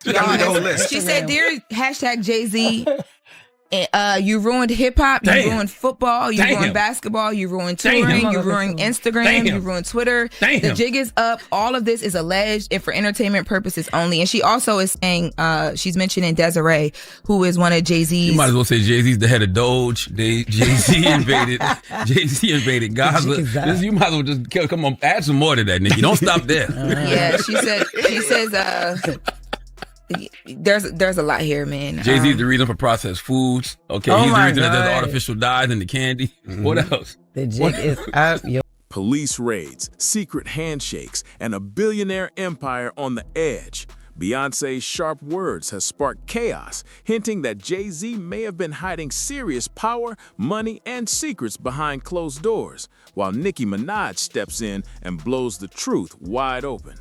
You gotta read the whole list. She said, "Dear hashtag Jay-Z, you ruined hip hop, you ruined football, you ruined basketball, you ruined touring, you ruined Instagram, you ruined Twitter. The jig is up. All of this is alleged and for entertainment purposes only." And she also is saying, she's mentioning Desiree, who is one of Jay-Z's. You might as well say Jay-Z's the head of Doge. Jay-Z invaded Gaza. You might as well just come on, add some more to that, Nicki. Don't stop there. Yeah, she says. There's a lot here, man. Jay-Z's the reason for processed foods. Okay, he's the reason that there's artificial dyes in the candy. Mm-hmm. What else? The jig is up. Police raids, secret handshakes, and a billionaire empire on the edge. Beyonce's sharp words has sparked chaos, hinting that Jay-Z may have been hiding serious power, money, and secrets behind closed doors, while Nicki Minaj steps in and blows the truth wide open.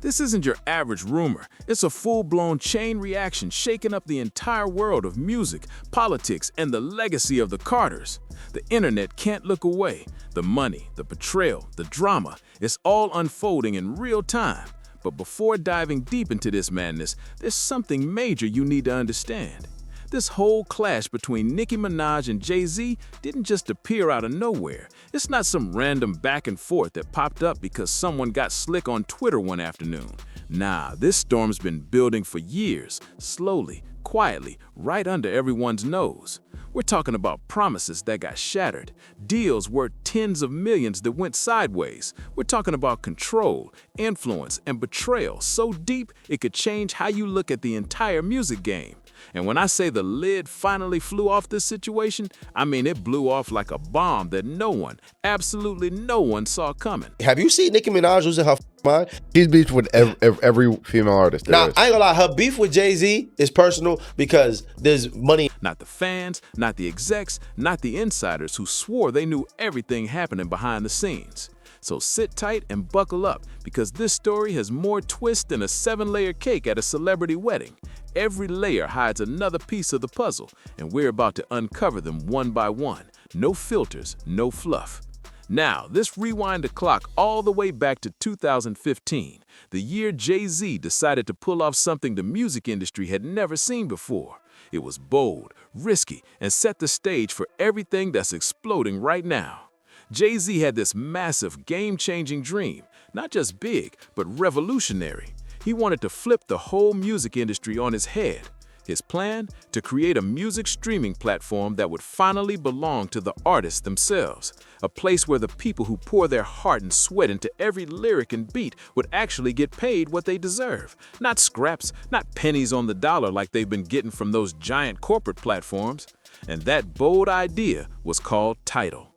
This isn't your average rumor. It's a full-blown chain reaction shaking up the entire world of music, politics, and the legacy of the Carters. The internet can't look away. The money, the betrayal, the drama, it's all unfolding in real time. But before diving deep into this madness, there's something major you need to understand. This whole clash between Nicki Minaj and Jay-Z didn't just appear out of nowhere. It's not some random back and forth that popped up because someone got slick on Twitter one afternoon. Nah, this storm's been building for years, slowly, quietly, right under everyone's nose. We're talking about promises that got shattered, deals worth tens of millions that went sideways. We're talking about control, influence, and betrayal so deep it could change how you look at the entire music game. And when I say the lid finally flew off this situation, I mean it blew off like a bomb that no one, absolutely no one saw coming. Have you seen Nicki Minaj losing her mind? She's beefed with every female artist. Now, I ain't gonna lie, her beef with Jay-Z is personal because there's money. Not the fans, not the execs, not the insiders who swore they knew everything happening behind the scenes. So sit tight and buckle up because this story has more twists than a 7-layer cake at a celebrity wedding. Every layer hides another piece of the puzzle, and we're about to uncover them one by one. No filters, no fluff. Now, let's rewind the clock all the way back to 2015, the year Jay-Z decided to pull off something the music industry had never seen before. It was bold, risky, and set the stage for everything that's exploding right now. Jay-Z had this massive, game-changing dream, not just big, but revolutionary. He wanted to flip the whole music industry on his head. His plan? To create a music streaming platform that would finally belong to the artists themselves. A place where the people who pour their heart and sweat into every lyric and beat would actually get paid what they deserve. Not scraps, not pennies on the dollar like they've been getting from those giant corporate platforms. And that bold idea was called Tidal.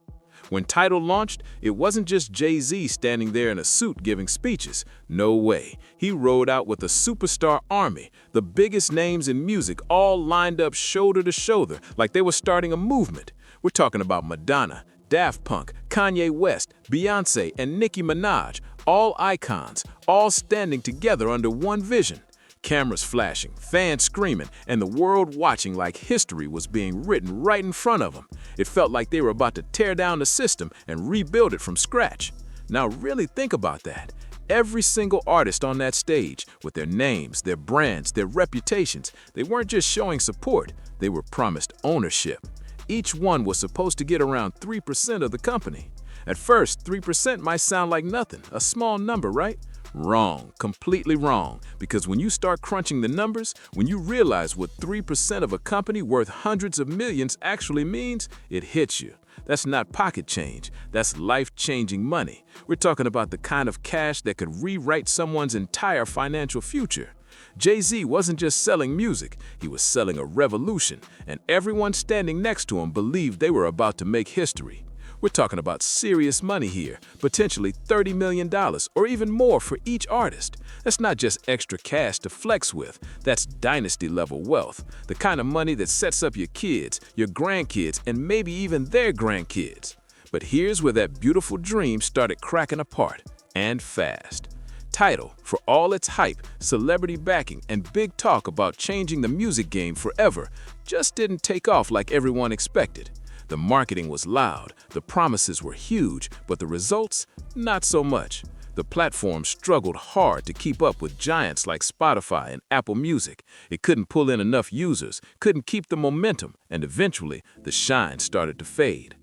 When Tidal launched, it wasn't just Jay-Z standing there in a suit giving speeches. No way. He rode out with a superstar army, the biggest names in music all lined up shoulder to shoulder like they were starting a movement. We're talking about Madonna, Daft Punk, Kanye West, Beyonce, and Nicki Minaj, all icons, all standing together under one vision. Cameras flashing, fans screaming, and the world watching like history was being written right in front of them. It felt like they were about to tear down the system and rebuild it from scratch. Now really think about that. Every single artist on that stage, with their names, their brands, their reputations, they weren't just showing support, they were promised ownership. Each one was supposed to get around 3% of the company. At first, 3% might sound like nothing, a small number, right? Wrong, completely wrong, because when you start crunching the numbers, when you realize what 3% of a company worth hundreds of millions actually means, it hits you. That's not pocket change, that's life-changing money. We're talking about the kind of cash that could rewrite someone's entire financial future. Jay-Z wasn't just selling music, he was selling a revolution, and everyone standing next to him believed they were about to make history. We're talking about serious money here, potentially $30 million or even more for each artist. That's not just extra cash to flex with, that's dynasty-level wealth, the kind of money that sets up your kids, your grandkids, and maybe even their grandkids. But here's where that beautiful dream started cracking apart, and fast. Tidal, for all its hype, celebrity backing, and big talk about changing the music game forever, just didn't take off like everyone expected. The marketing was loud, the promises were huge, but the results, not so much. The platform struggled hard to keep up with giants like Spotify and Apple Music. It couldn't pull in enough users, couldn't keep the momentum, and eventually the shine started to fade.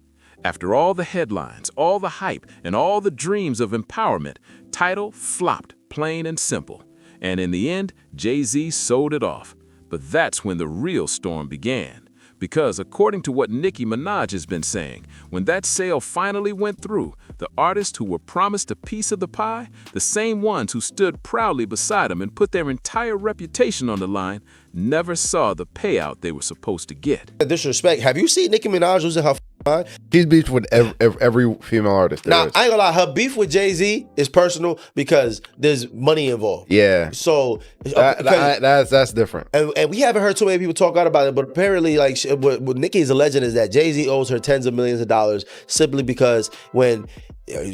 After all the headlines, all the hype, and all the dreams of empowerment, Tidal flopped, plain and simple. And in the end, Jay-Z sold it off. But that's when the real storm began. Because according to what Nicki Minaj has been saying, when that sale finally went through, the artists who were promised a piece of the pie, the same ones who stood proudly beside them and put their entire reputation on the line, never saw the payout they were supposed to get. Disrespect. Have you seen Nicki Minaj losing her mind? She's beefed with every female artist. Now, I ain't gonna lie, her beef with Jay-Z is personal because there's money involved. Yeah. So that's different. And we haven't heard too many people talk out about it, but apparently, like, what Nicki's alleging is that Jay-Z owes her tens of millions of dollars simply because when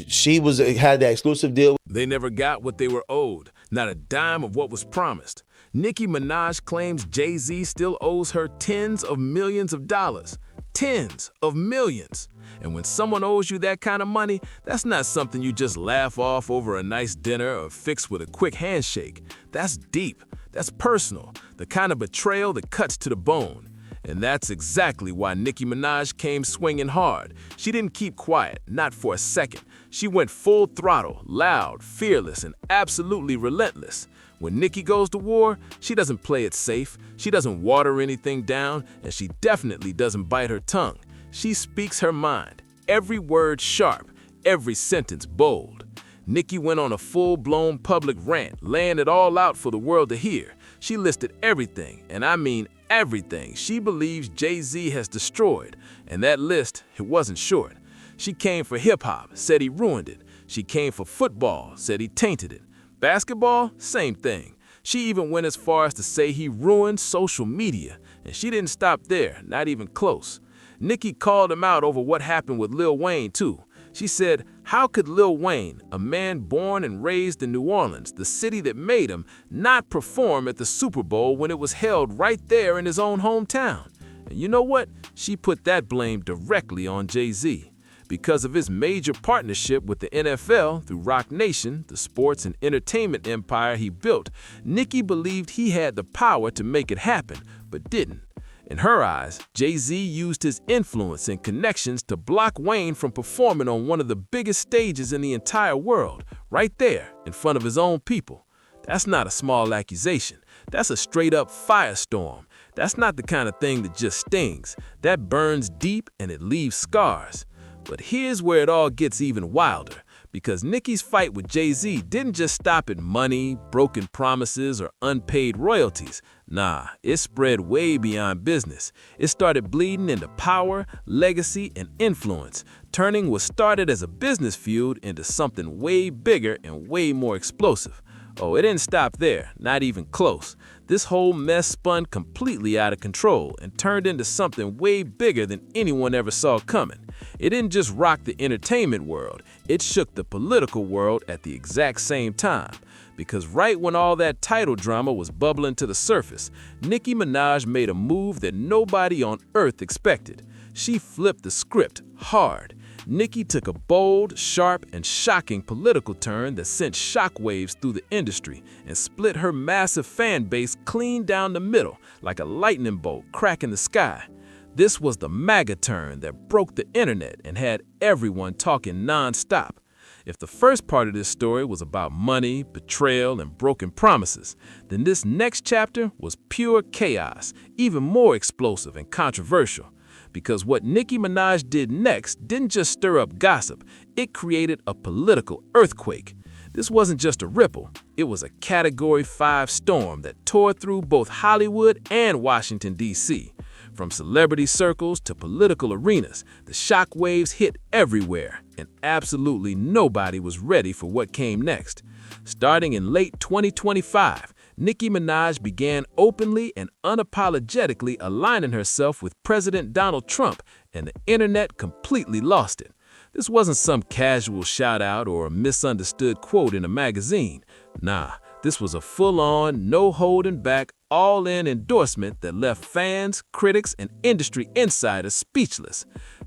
she had that exclusive deal. They never got what they were owed, not a dime of what was promised. Nicki Minaj claims Jay-Z still owes her tens of millions of dollars. Tens of millions. And when someone owes you that kind of money, that's not something you just laugh off over a nice dinner or fix with a quick handshake. That's deep. That's personal. The kind of betrayal that cuts to the bone. And that's exactly why Nicki Minaj came swinging hard. She didn't keep quiet, not for a second. She went full throttle, loud, fearless, and absolutely relentless. When Nicki goes to war, she doesn't play it safe, she doesn't water anything down, and she definitely doesn't bite her tongue. She speaks her mind, every word sharp, every sentence bold. Nicki went on a full-blown public rant, laying it all out for the world to hear. She listed everything, and I mean everything, she believes Jay-Z has destroyed, and that list, it wasn't short. She came for hip-hop, said he ruined it. She came for football, said he tainted it. Basketball, same thing. She even went as far as to say he ruined social media, and she didn't stop there, not even close. Nicki called him out over what happened with Lil Wayne, too. She said, how could Lil Wayne, a man born and raised in New Orleans, the city that made him, not perform at the Super Bowl when it was held right there in his own hometown? And you know what? She put that blame directly on Jay-Z. Because of his major partnership with the NFL through Roc Nation, the sports and entertainment empire he built, Nicki believed he had the power to make it happen, but didn't. In her eyes, Jay-Z used his influence and connections to block Wayne from performing on one of the biggest stages in the entire world, right there in front of his own people. That's not a small accusation. That's a straight-up firestorm. That's not the kind of thing that just stings. That burns deep and it leaves scars. But here's where it all gets even wilder, because Nicki's fight with Jay-Z didn't just stop at money, broken promises, or unpaid royalties. Nah, it spread way beyond business. It started bleeding into power, legacy, and influence, turning what started as a business feud into something way bigger and way more explosive. Oh, it didn't stop there, not even close. This whole mess spun completely out of control and turned into something way bigger than anyone ever saw coming. It didn't just rock the entertainment world, it shook the political world at the exact same time. Because right when all that Tidal drama was bubbling to the surface, Nicki Minaj made a move that nobody on earth expected. She flipped the script hard. Nicki took a bold, sharp, and shocking political turn that sent shockwaves through the industry and split her massive fan base clean down the middle like a lightning bolt cracking the sky. This was the MAGA turn that broke the internet and had everyone talking non-stop. If the first part of this story was about money, betrayal, and broken promises, then this next chapter was pure chaos, even more explosive and controversial. Because what Nicki Minaj did next didn't just stir up gossip, it created a political earthquake. This wasn't just a ripple, it was a Category 5 storm that tore through both Hollywood and Washington, D.C. From celebrity circles to political arenas, the shockwaves hit everywhere, and absolutely nobody was ready for what came next. Starting in late 2025, Nicki Minaj began openly and unapologetically aligning herself with President Donald Trump, and the internet completely lost it. This wasn't some casual shout-out or a misunderstood quote in a magazine. Nah, this was a full-on, no-holding-back, all-in endorsement that left fans, critics, and industry insiders speechless.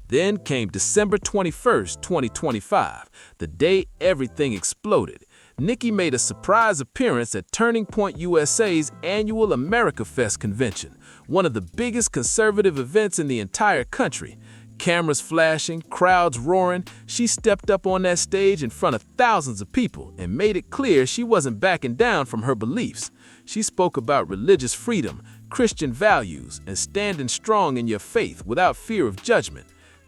Then came December 21st, 2025, the day everything exploded. Nicki made a surprise appearance at Turning Point USA's annual America Fest convention, one of the biggest conservative events in the entire country. Cameras flashing, crowds roaring, she stepped up on that stage in front of thousands of people and made it clear she wasn't backing down from her beliefs. She spoke about religious freedom, Christian values, and standing strong in your faith without fear of judgment.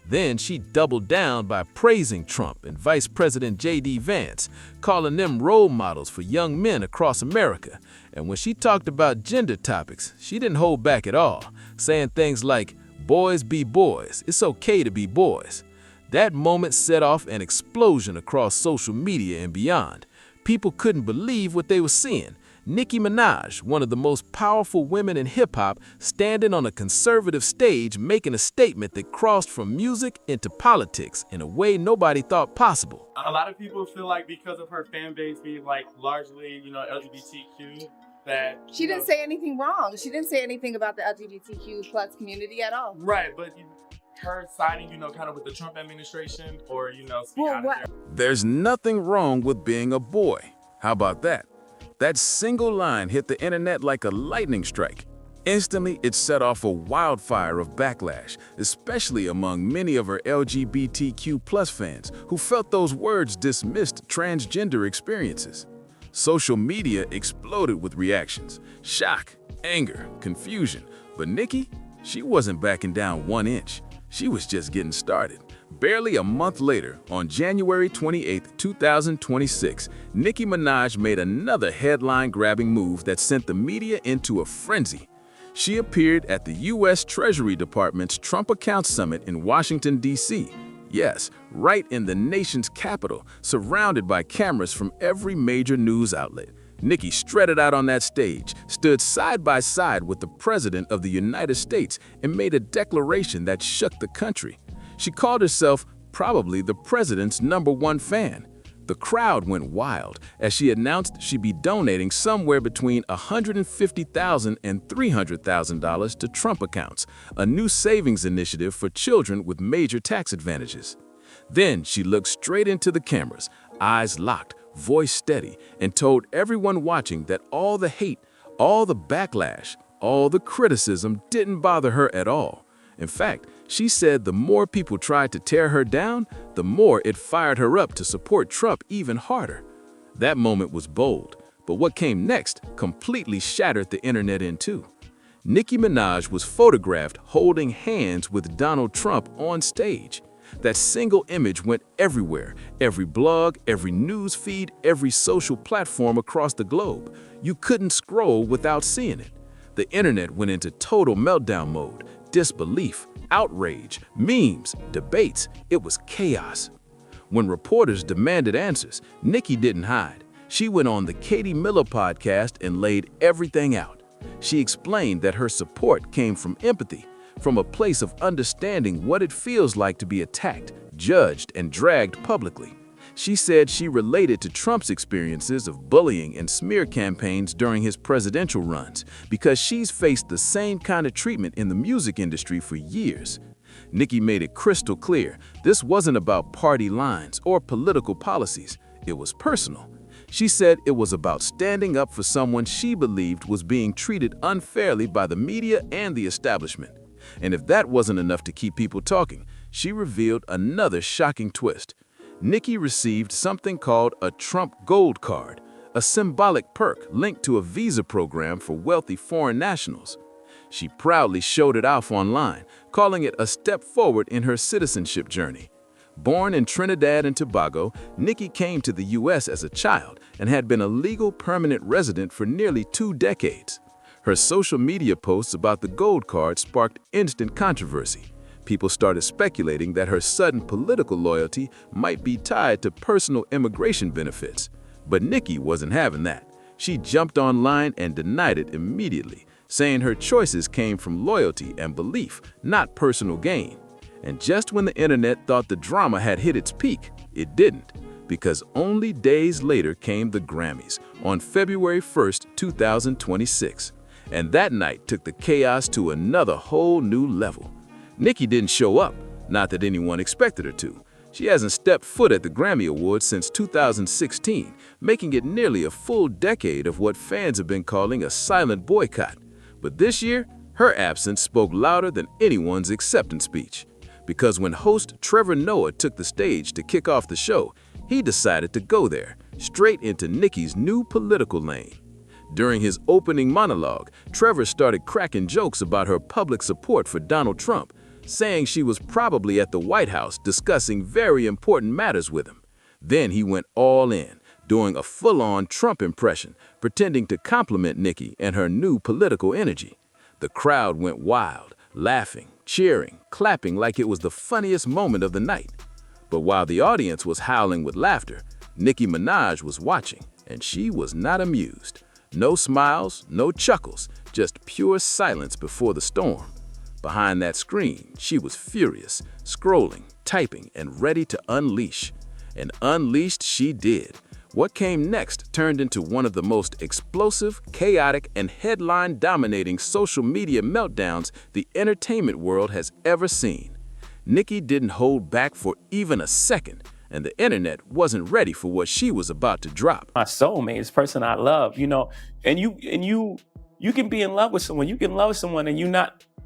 Then she doubled down by praising Trump and Vice President J.D. Vance, calling them role models for young men across America. And when she talked about gender topics, she didn't hold back at all, saying things like, "Boys be boys, it's okay to be boys." That moment set off an explosion across social media and beyond. People couldn't believe what they were seeing. Nicki Minaj, one of the most powerful women in hip-hop, standing on a conservative stage making a statement that crossed from music into politics in a way nobody thought possible. A lot of people feel like because of her fan base being like largely, LGBTQ, that she didn't say anything wrong. She didn't say anything about the LGBTQ plus community at all. Right, but her siding, kind of with the Trump administration or, speaking out of there. There's nothing wrong with being a boy. How about that? That single line hit the internet like a lightning strike. Instantly, it set off a wildfire of backlash, especially among many of her LGBTQ+ fans who felt those words dismissed transgender experiences. Social media exploded with reactions, shock, anger, confusion. But Nicki, she wasn't backing down 1 inch. She was just getting started. Barely a month later, on January 28, 2026, Nicki Minaj made another headline-grabbing move that sent the media into a frenzy. She appeared at the U.S. Treasury Department's Trump Accounts Summit in Washington, D.C. Yes, right in the nation's capital, surrounded by cameras from every major news outlet. Nicki strutted out on that stage, stood side by side with the President of the United States, and made a declaration that shook the country. She called herself probably the president's #1 fan. The crowd went wild as she announced she'd be donating somewhere between $150,000 and $300,000 to Trump accounts, a new savings initiative for children with major tax advantages. Then she looked straight into the cameras, eyes locked, voice steady, and told everyone watching that all the hate, all the backlash, all the criticism didn't bother her at all. In fact, she said the more people tried to tear her down, the more it fired her up to support Trump even harder. That moment was bold, but what came next completely shattered the internet in two. Nicki Minaj was photographed holding hands with Donald Trump on stage. That single image went everywhere, every blog, every news feed, every social platform across the globe. You couldn't scroll without seeing it. The internet went into total meltdown mode. Disbelief, outrage, memes, debates, it was chaos. When reporters demanded answers, Nicki didn't hide. She went on the Katie Miller podcast and laid everything out. She explained that her support came from empathy, from a place of understanding what it feels like to be attacked, judged, and dragged publicly. She said she related to Trump's experiences of bullying and smear campaigns during his presidential runs because she's faced the same kind of treatment in the music industry for years. Nicki made it crystal clear this wasn't about party lines or political policies. It was personal. She said it was about standing up for someone she believed was being treated unfairly by the media and the establishment. And if that wasn't enough to keep people talking, she revealed another shocking twist. Nicki received something called a Trump Gold Card, a symbolic perk linked to a visa program for wealthy foreign nationals. She proudly showed it off online, calling it a step forward in her citizenship journey. Born in Trinidad and Tobago, Nicki came to the U.S. as a child and had been a legal permanent resident for nearly 2 decades. Her social media posts about the gold card sparked instant controversy. People started speculating that her sudden political loyalty might be tied to personal immigration benefits. But Nicki wasn't having that. She jumped online and denied it immediately, saying her choices came from loyalty and belief, not personal gain. And just when the internet thought the drama had hit its peak, it didn't, because only days later came the Grammys on February 1st, 2026. And that night took the chaos to another whole new level. Nicki didn't show up, not that anyone expected her to. She hasn't stepped foot at the Grammy Awards since 2016, making it nearly a full decade of what fans have been calling a silent boycott. But this year, her absence spoke louder than anyone's acceptance speech. Because when host Trevor Noah took the stage to kick off the show, he decided to go there, straight into Nicki's new political lane. During his opening monologue, Trevor started cracking jokes about her public support for Donald Trump, saying she was probably at the White House discussing very important matters with him. Then he went all in, doing a full-on Trump impression, pretending to compliment Nicki and her new political energy. The crowd went wild, laughing, cheering, clapping like it was the funniest moment of the night. But while the audience was howling with laughter, Nicki Minaj was watching, and she was not amused. No smiles, no chuckles, just pure silence before the storm. Behind that screen, she was furious, scrolling, typing, and ready to unleash. And unleashed she did. What came next turned into one of the most explosive, chaotic, and headline-dominating social media meltdowns the entertainment world has ever seen. Nicki didn't hold back for even a second, and the internet wasn't ready for what she was about to drop. My soulmate, this person I love, and you can be in love with someone. You can love someone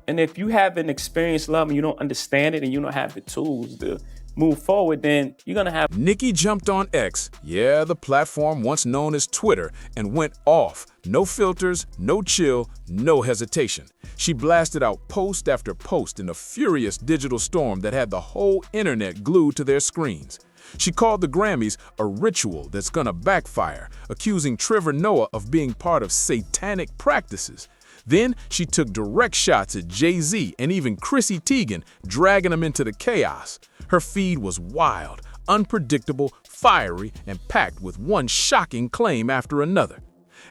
and if you haven't experienced love and you don't understand it and you don't have the tools to move forward, then you're gonna have. Nicki jumped on X, the platform once known as Twitter, and went off. No filters, no chill, no hesitation. She blasted out post after post in a furious digital storm that had the whole internet glued to their screens. She called the Grammys a ritual that's gonna backfire, accusing Trevor Noah of being part of satanic practices. Then she took direct shots at Jay-Z and even Chrissy Teigen, dragging them into the chaos. Her feed was wild, unpredictable, fiery, and packed with one shocking claim after another.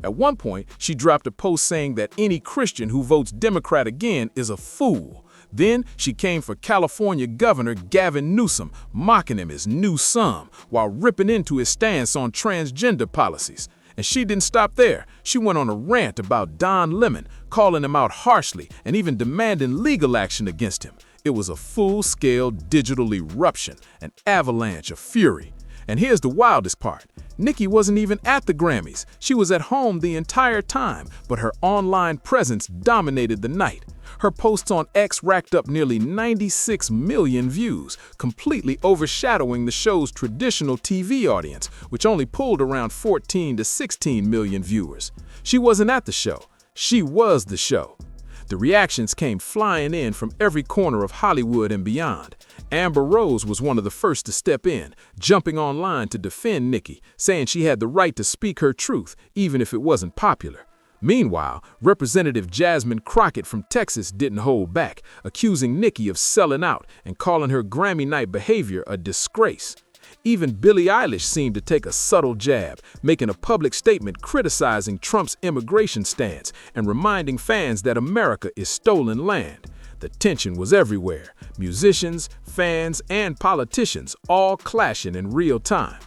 At one point, she dropped a post saying that any Christian who votes Democrat again is a fool. Then she came for California Governor Gavin Newsom, mocking him as New Some, while ripping into his stance on transgender policies. And she didn't stop there. She went on a rant about Don Lemon, calling him out harshly and even demanding legal action against him. It was a full-scale digital eruption, an avalanche of fury. And here's the wildest part. Nicki wasn't even at the Grammys. She was at home the entire time, but her online presence dominated the night. Her posts on X racked up nearly 96 million views, completely overshadowing the show's traditional TV audience, which only pulled around 14 to 16 million viewers. She wasn't at the show. She was the show. The reactions came flying in from every corner of Hollywood and beyond. Amber Rose was one of the first to step in, jumping online to defend Nicki, saying she had the right to speak her truth, even if it wasn't popular. Meanwhile, Representative Jasmine Crockett from Texas didn't hold back, accusing Nicki of selling out and calling her Grammy night behavior a disgrace. Even Billie Eilish seemed to take a subtle jab, making a public statement criticizing Trump's immigration stance and reminding fans that America is stolen land. The tension was everywhere. Musicians, fans, and politicians all clashing in real time.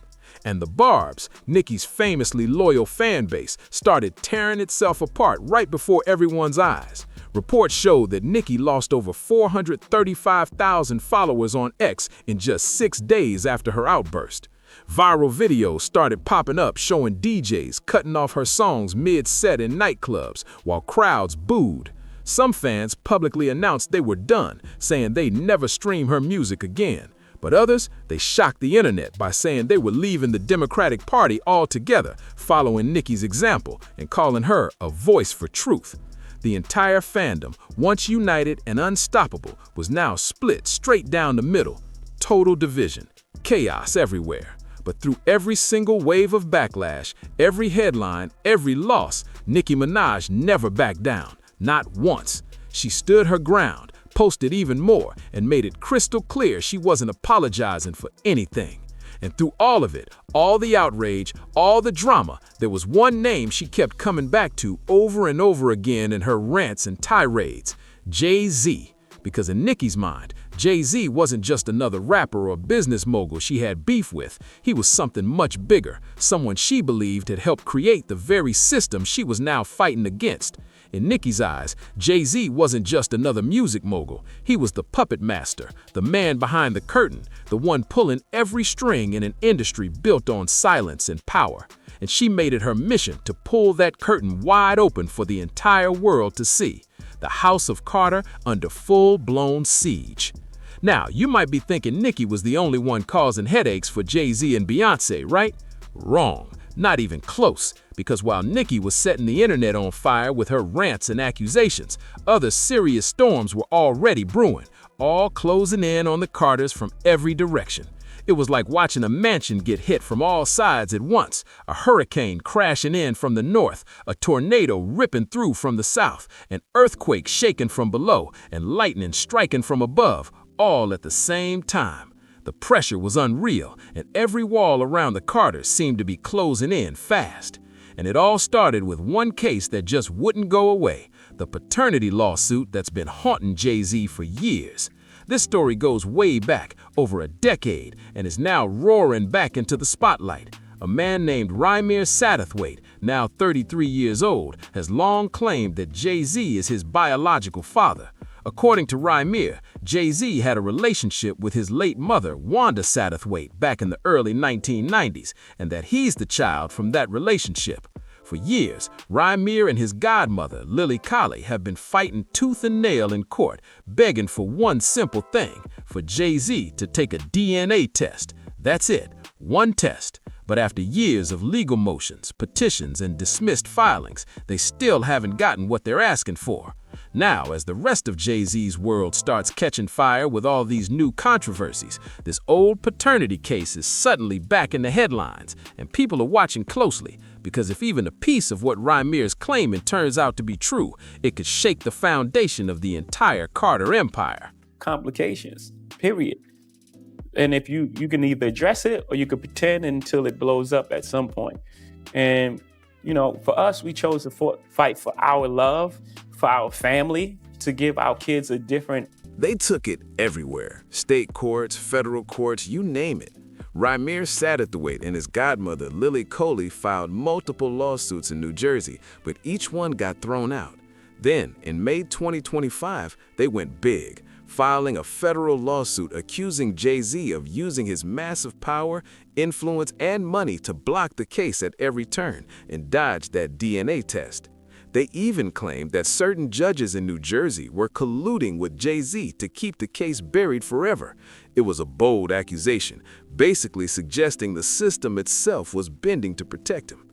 And the Barbs, Nicki's famously loyal fan base, started tearing itself apart right before everyone's eyes. Reports showed that Nicki lost over 435,000 followers on X in just 6 days after her outburst. Viral videos started popping up showing DJs cutting off her songs mid-set in nightclubs while crowds booed. Some fans publicly announced they were done, saying they'd never stream her music again. But others, they shocked the internet by saying they were leaving the Democratic Party altogether, following Nicki's example and calling her a voice for truth. The entire fandom, once united and unstoppable, was now split straight down the middle. Total division, chaos everywhere. But through every single wave of backlash, every headline, every loss, Nicki Minaj never backed down, not once. She stood her ground, posted even more, and made it crystal clear she wasn't apologizing for anything. And through all of it, all the outrage, all the drama, there was one name she kept coming back to over and over again in her rants and tirades: Jay-Z. Because in Nicki's mind, Jay-Z wasn't just another rapper or business mogul she had beef with. He was something much bigger, someone she believed had helped create the very system she was now fighting against. In Nicki's eyes, Jay-Z wasn't just another music mogul. He was the puppet master, the man behind the curtain, the one pulling every string in an industry built on silence and power. And she made it her mission to pull that curtain wide open for the entire world to see. The House of Carter under full-blown siege. Now, you might be thinking Nicki was the only one causing headaches for Jay-Z and Beyonce, right? Wrong. Not even close, because while Nicki was setting the internet on fire with her rants and accusations, other serious storms were already brewing, all closing in on the Carters from every direction. It was like watching a mansion get hit from all sides at once, a hurricane crashing in from the north, a tornado ripping through from the south, an earthquake shaking from below, and lightning striking from above, all at the same time. The pressure was unreal, and every wall around the Carters seemed to be closing in fast. And it all started with one case that just wouldn't go away, the paternity lawsuit that's been haunting Jay-Z for years. This story goes way back, over a decade, and is now roaring back into the spotlight. A man named Rymir Satterthwaite, now 33 years old, has long claimed that Jay-Z is his biological father. According to Rymir, Jay-Z had a relationship with his late mother, Wanda Satterthwaite, back in the early 1990s, and that he's the child from that relationship. For years, Rymir and his godmother, Lily Colley, have been fighting tooth and nail in court, begging for one simple thing, for Jay-Z to take a DNA test. That's it, one test. But after years of legal motions, petitions, and dismissed filings, they still haven't gotten what they're asking for. Now, as the rest of Jay-Z's world starts catching fire with all these new controversies, this old paternity case is suddenly back in the headlines, and people are watching closely, because if even a piece of what Rymir's claiming turns out to be true, it could shake the foundation of the entire Carter empire. Complications, period. And if you can either address it or you can pretend until it blows up at some point. And, you know, for us, we chose to fight for our love, for our family, to give our kids a different... They took it everywhere. State courts, federal courts, you name it. Rymir Satterthwaite and his godmother, Lily Colley, filed multiple lawsuits in New Jersey, but each one got thrown out. Then, in May 2025, they went big, filing a federal lawsuit accusing Jay-Z of using his massive power, influence, and money to block the case at every turn and dodge that DNA test. They even claimed that certain judges in New Jersey were colluding with Jay-Z to keep the case buried forever. It was a bold accusation, basically suggesting the system itself was bending to protect him.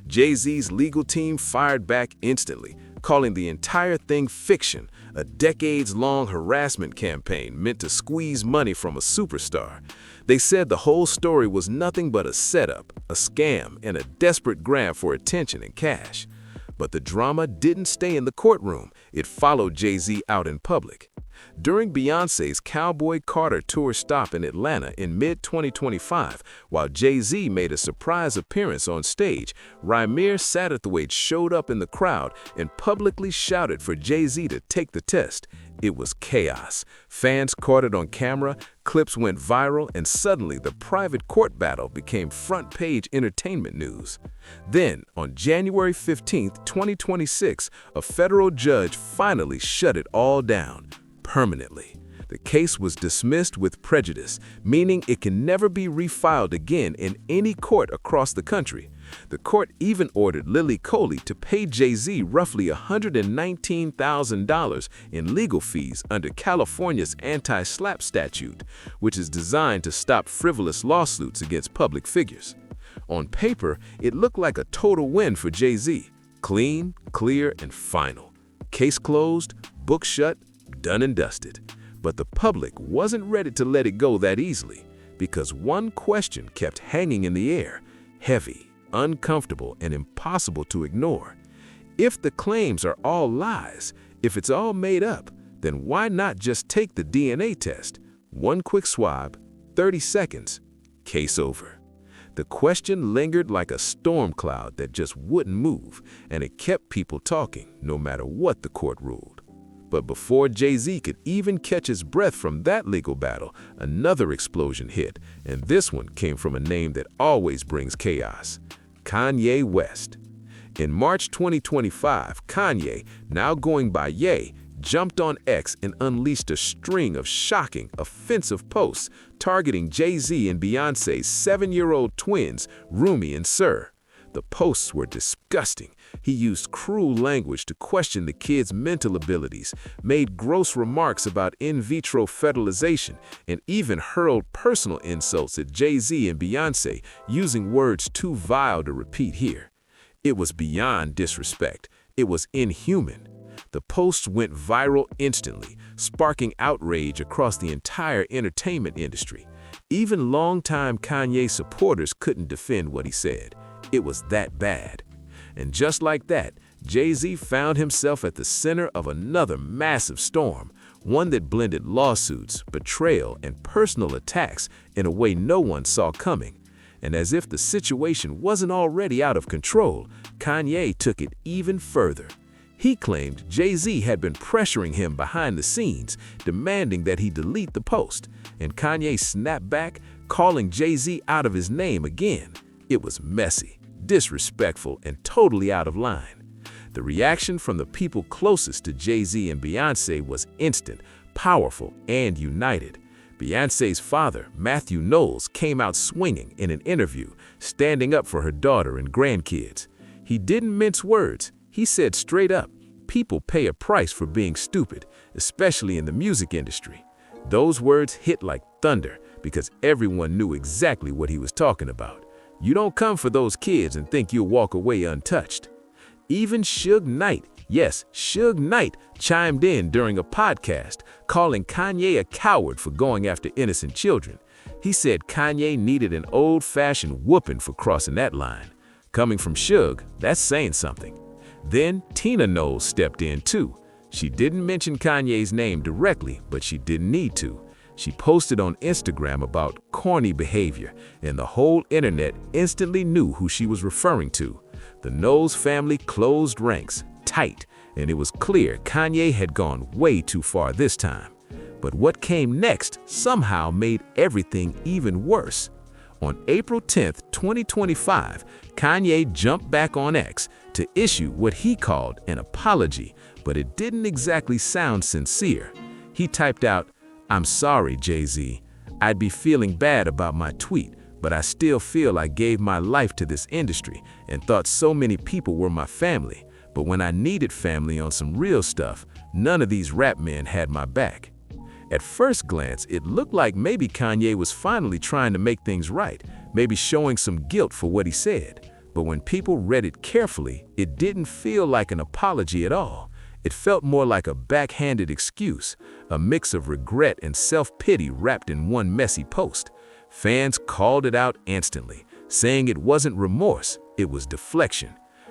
Jay-Z's legal team fired back instantly, calling the entire thing fiction, a decades-long harassment campaign meant to squeeze money from a superstar. They said the whole story was nothing but a setup, a scam, and a desperate grab for attention and cash. But the drama didn't stay in the courtroom. It followed Jay-Z out in public. During Beyonce's Cowboy Carter tour stop in Atlanta in mid-2025, while Jay-Z made a surprise appearance on stage, Rymir Satterthwaite showed up in the crowd and publicly shouted for Jay-Z to take the test. It was chaos. Fans caught it on camera, clips went viral, and suddenly the private court battle became front-page entertainment news. Then, on January 15, 2026, a federal judge finally shut it all down, permanently. The case was dismissed with prejudice, meaning it can never be refiled again in any court across the country. The court even ordered Lily Colley to pay Jay-Z roughly $119,000 in legal fees under California's anti-SLAPP statute, which is designed to stop frivolous lawsuits against public figures. On paper, it looked like a total win for Jay-Z. Clean, clear, and final. Case closed, book shut, done and dusted. But the public wasn't ready to let it go that easily, because one question kept hanging in the air, heavy, uncomfortable, and impossible to ignore. If the claims are all lies, if it's all made up, then why not just take the DNA test? One quick swab, 30 seconds, case over. The question lingered like a storm cloud that just wouldn't move, and it kept people talking no matter what the court ruled. But before Jay-Z could even catch his breath from that legal battle, another explosion hit, and this one came from a name that always brings chaos: Kanye West. In March 2025, Kanye, now going by Ye, jumped on X and unleashed a string of shocking, offensive posts targeting Jay-Z and Beyonce's 7-year-old twins, Rumi and Sir. The posts were disgusting. He used cruel language to question the kids' mental abilities, made gross remarks about in vitro fertilization, and even hurled personal insults at Jay-Z and Beyonce, using words too vile to repeat here. It was beyond disrespect. It was inhuman. The posts went viral instantly, sparking outrage across the entire entertainment industry. Even longtime Kanye supporters couldn't defend what he said. It was that bad. And just like that, Jay-Z found himself at the center of another massive storm, one that blended lawsuits, betrayal, and personal attacks in a way no one saw coming. And as if the situation wasn't already out of control, Kanye took it even further. He claimed Jay-Z had been pressuring him behind the scenes, demanding that he delete the post, and Kanye snapped back, calling Jay-Z out of his name again. It was messy, disrespectful, and totally out of line. The reaction from the people closest to Jay-Z and Beyonce was instant, powerful, and united. Beyonce's father, Matthew Knowles, came out swinging in an interview, standing up for her daughter and grandkids. He didn't mince words. He said straight up, people pay a price for being stupid, especially in the music industry. Those words hit like thunder because everyone knew exactly what he was talking about. You don't come for those kids and think you'll walk away untouched. Even Suge Knight, yes, Suge Knight, chimed in during a podcast, calling Kanye a coward for going after innocent children. He said Kanye needed an old-fashioned whooping for crossing that line. Coming from Suge, that's saying something. Then Tina Knowles stepped in too. She didn't mention Kanye's name directly, but she didn't need to. She posted on Instagram about corny behavior, and the whole internet instantly knew who she was referring to. The Knowles family closed ranks, tight, and it was clear Kanye had gone way too far this time. But what came next somehow made everything even worse. On April 10th, 2025, Kanye jumped back on X to issue what he called an apology, but it didn't exactly sound sincere. He typed out, "I'm sorry, Jay-Z. I'd be feeling bad about my tweet, but I still feel I gave my life to this industry and thought so many people were my family. But when I needed family on some real stuff, none of these rap men had my back." At first glance, it looked like maybe Kanye was finally trying to make things right, maybe showing some guilt for what he said. But when people read it carefully, it didn't feel like an apology at all. It felt more like a backhanded excuse, a mix of regret and self-pity wrapped in one messy post. Fans called it out instantly, saying it wasn't remorse, it was deflection.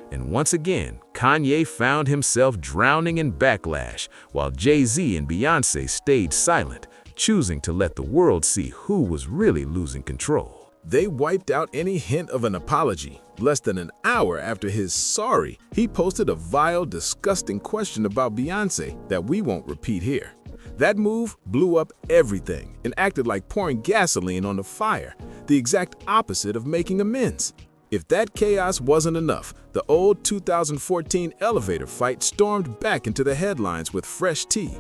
And once again, Kanye found himself drowning in backlash, while Jay-Z and Beyonce stayed silent, choosing to let the world see who was really losing control. They wiped out any hint of an apology. Less than an hour after his sorry, he posted a vile, disgusting question about Beyonce that we won't repeat here. That move blew up everything and acted like pouring gasoline on the fire, the exact opposite of making amends. If that chaos wasn't enough, the old 2014 elevator fight stormed back into the headlines with fresh tea.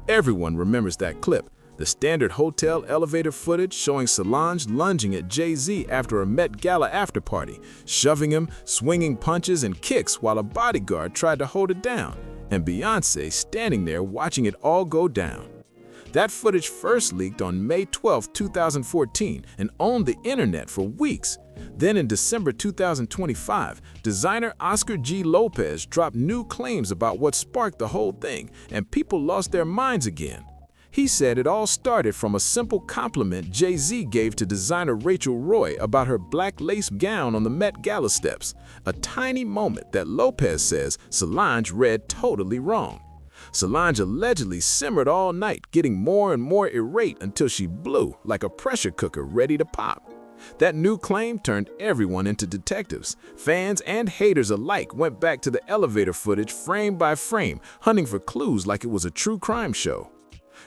Everyone remembers that clip, the standard hotel elevator footage showing Solange lunging at Jay-Z after a Met Gala afterparty, shoving him, swinging punches and kicks while a bodyguard tried to hold it down, and Beyonce standing there watching it all go down. That footage first leaked on May 12, 2014 and owned the internet for weeks. Then in December 2025, designer Oscar G. Lopez dropped new claims about what sparked the whole thing, and people lost their minds again. He said it all started from a simple compliment Jay-Z gave to designer Rachel Roy about her black lace gown on the Met Gala steps, a tiny moment that Lopez says Solange read totally wrong. Solange allegedly simmered all night, getting more and more irate until she blew like a pressure cooker ready to pop. That new claim turned everyone into detectives. Fans and haters alike went back to the elevator footage frame by frame, hunting for clues like it was a true crime show.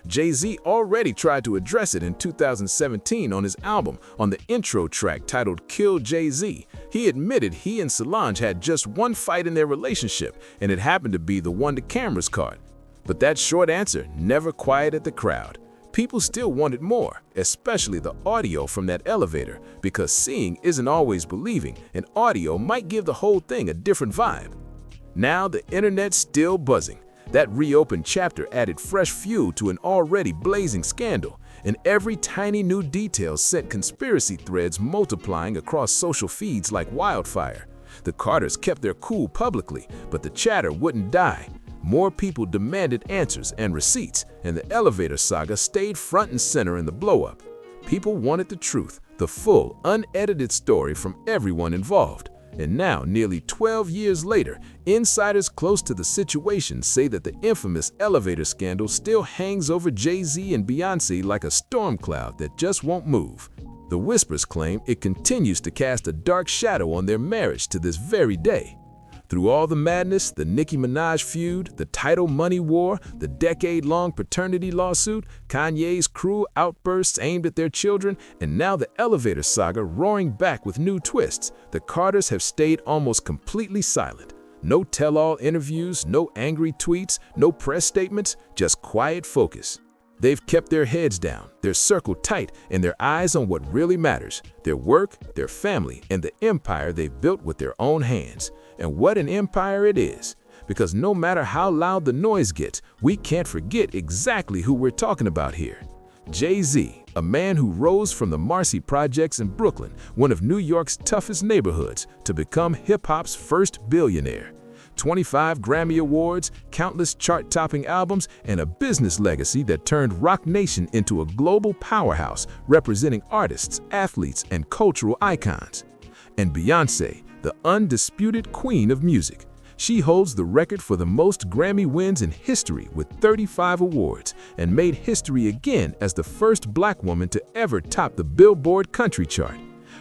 Jay-Z already tried to address it in 2017 on his album. On the intro track titled Kill Jay-Z, he admitted he and Solange had just one fight in their relationship, and it happened to be the one the cameras caught. But that short answer never quieted the crowd. People still wanted more, especially the audio from that elevator, because seeing isn't always believing, and audio might give the whole thing a different vibe. Now the internet's still buzzing. That reopened chapter added fresh fuel to an already blazing scandal, and every tiny new detail sent conspiracy threads multiplying across social feeds like wildfire. The Carters kept their cool publicly, but the chatter wouldn't die. More people demanded answers and receipts, and the elevator saga stayed front and center in the blow-up. People wanted the truth, the full, unedited story from everyone involved. And now, nearly 12 years later, insiders close to the situation say that the infamous elevator scandal still hangs over Jay-Z and Beyonce like a storm cloud that just won't move. The whispers claim it continues to cast a dark shadow on their marriage to this very day. Through all the madness, the Nicki Minaj feud, the Tidal money war, the decade-long paternity lawsuit, Kanye's cruel outbursts aimed at their children, and now the elevator saga roaring back with new twists, the Carters have stayed almost completely silent. No tell-all interviews, no angry tweets, no press statements, just quiet focus. They've kept their heads down, their circle tight, and their eyes on what really matters, their work, their family, and the empire they've built with their own hands. And what an empire it is, because no matter how loud the noise gets, we can't forget exactly who we're talking about here. Jay-Z, a man who rose from the Marcy Projects in Brooklyn, one of New York's toughest neighborhoods, to become hip-hop's first billionaire. 25 Grammy Awards, countless chart-topping albums, and a business legacy that turned Rock Nation into a global powerhouse representing artists, athletes, and cultural icons. And Beyonce, the undisputed queen of music. She holds the record for the most Grammy wins in history with 35 awards, and made history again as the first black woman to ever top the Billboard country chart.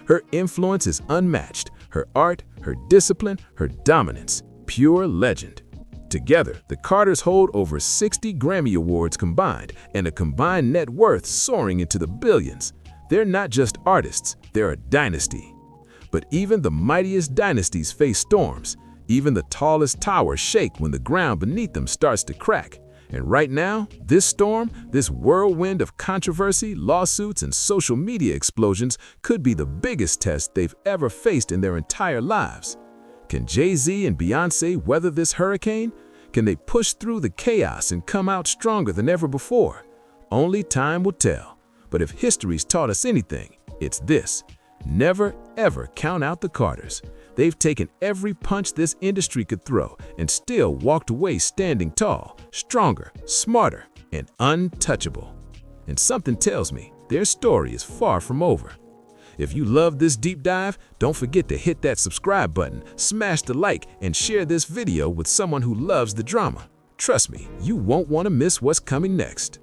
Her influence is unmatched, her art, her discipline, her dominance. Pure legend. Together, the Carters hold over 60 Grammy Awards combined, and a combined net worth soaring into the billions. They're not just artists, they're a dynasty. But even the mightiest dynasties face storms. Even the tallest towers shake when the ground beneath them starts to crack. And right now, this storm, this whirlwind of controversy, lawsuits, and social media explosions could be the biggest test they've ever faced in their entire lives. Can Jay-Z and Beyonce weather this hurricane? Can they push through the chaos and come out stronger than ever before? Only time will tell. But if history's taught us anything, it's this. Never, ever count out the Carters. They've taken every punch this industry could throw and still walked away standing tall, stronger, smarter, and untouchable. And something tells me their story is far from over. If you love this deep dive, don't forget to hit that subscribe button, smash the like, and share this video with someone who loves the drama. Trust me, you won't want to miss what's coming next.